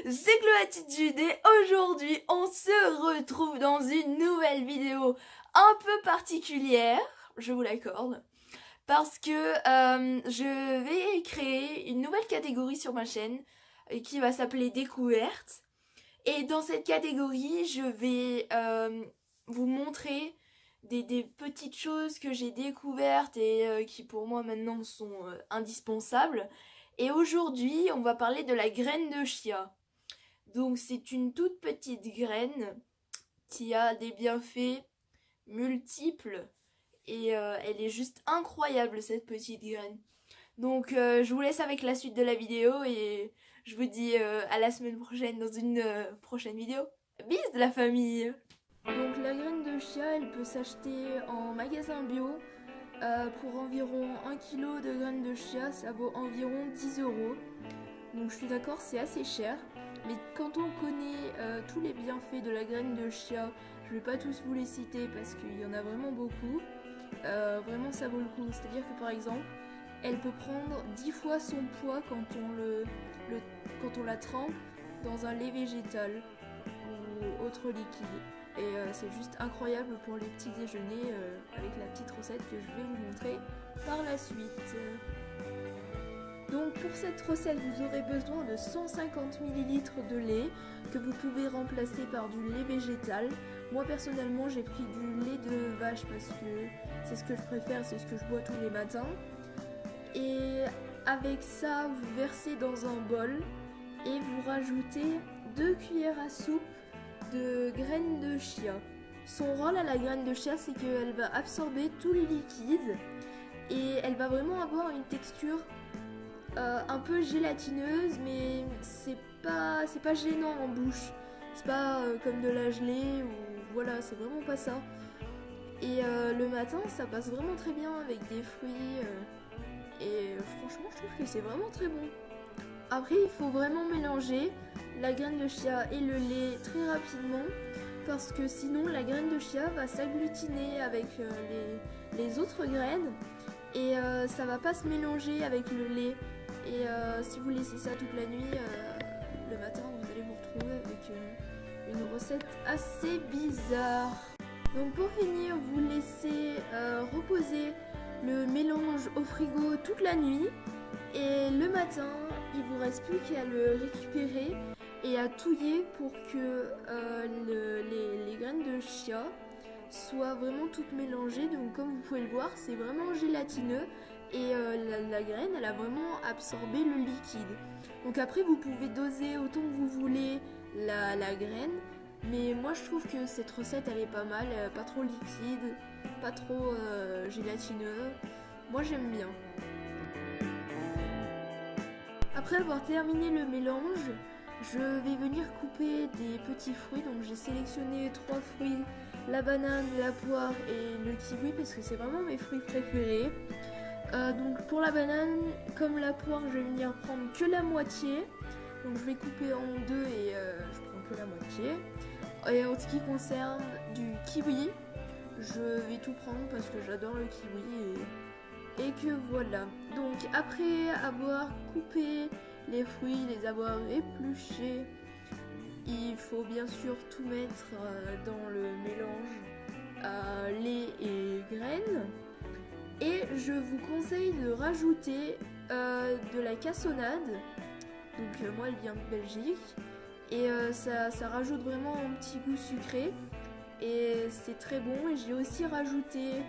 c'est Chloé et aujourd'hui on se retrouve dans une nouvelle vidéo un peu particulière, je vous l'accorde, parce que je vais créer une nouvelle catégorie sur ma chaîne qui va s'appeler Découverte. Et dans cette catégorie, je vais vous montrer des petites choses que j'ai découvertes et qui pour moi maintenant sont indispensables. Et aujourd'hui, on va parler de la graine de chia. Donc c'est une toute petite graine qui a des bienfaits multiples et elle est juste incroyable cette petite graine. Donc je vous laisse avec la suite de la vidéo et je vous dis à la semaine prochaine dans une prochaine vidéo. Bis de la famille. Donc la graine de chia, elle peut s'acheter en magasin bio pour environ 1 kg de graines de chia, ça vaut environ 10 €. Donc je suis d'accord, c'est assez cher. Mais quand on connaît tous les bienfaits de la graine de chia, je vais pas tous vous les citer parce qu'il y en a vraiment beaucoup. Vraiment ça vaut le coup. C'est-à-dire que par exemple, elle peut prendre 10 fois son poids quand on la trempe dans un lait végétal ou autre liquide. Et c'est juste incroyable pour les petits déjeuners avec la petite recette que je vais vous montrer par la suite. Donc pour cette recette, vous aurez besoin de 150 ml de lait que vous pouvez remplacer par du lait végétal. Moi personnellement, j'ai pris du lait de vache parce que c'est ce que je préfère, c'est ce que je bois tous les matins. Et avec ça, vous versez dans un bol et vous rajoutez 2 cuillères à soupe de graines de chia. Son rôle à la graine de chia, c'est qu'elle va absorber tout le liquide et elle va vraiment avoir une texture un peu gélatineuse, mais c'est pas gênant en bouche. C'est pas comme de la gelée ou voilà, c'est vraiment pas ça. Et le matin, ça passe vraiment très bien avec des fruits et franchement, je trouve que c'est vraiment très bon. Après, il faut vraiment mélanger la graine de chia et le lait très rapidement parce que sinon la graine de chia va s'agglutiner avec les autres graines et ça va pas se mélanger avec le lait. Et si vous laissez ça toute la nuit, le matin vous allez vous retrouver avec une recette assez bizarre. Donc pour finir, vous laissez reposer le mélange au frigo toute la nuit et le matin, il vous reste plus qu'à le récupérer et à touiller pour que les graines de chia soient vraiment toutes mélangées. Donc comme vous pouvez le voir, c'est vraiment gélatineux et la graine, elle a vraiment absorbé le liquide. Donc après, vous pouvez doser autant que vous voulez la graine, mais moi je trouve que cette recette elle est pas mal, pas trop liquide, pas trop gélatineux. Moi j'aime bien. Après avoir terminé le mélange, je vais venir couper des petits fruits. Donc j'ai sélectionné 3 fruits, la banane, la poire et le kiwi parce que c'est vraiment mes fruits préférés. Donc pour la banane, comme la poire, je vais venir prendre que la moitié. Donc je vais couper en deux et je prends que la moitié. Et en ce qui concerne du kiwi, je vais tout prendre parce que j'adore le kiwi et que voilà. Donc après avoir coupé les fruits, les avoir épluchés, il faut bien sûr tout mettre dans le mélange lait et graines. Et je vous conseille de rajouter de la cassonade. Donc moi elle vient de Belgique. Et ça rajoute vraiment un petit goût sucré. Et c'est très bon. Et j'ai aussi rajouté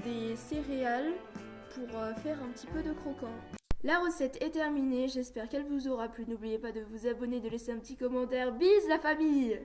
des céréales pour faire un petit peu de croquant. La recette est terminée. J'espère qu'elle vous aura plu. N'oubliez pas de vous abonner, de laisser un petit commentaire. Bis la famille!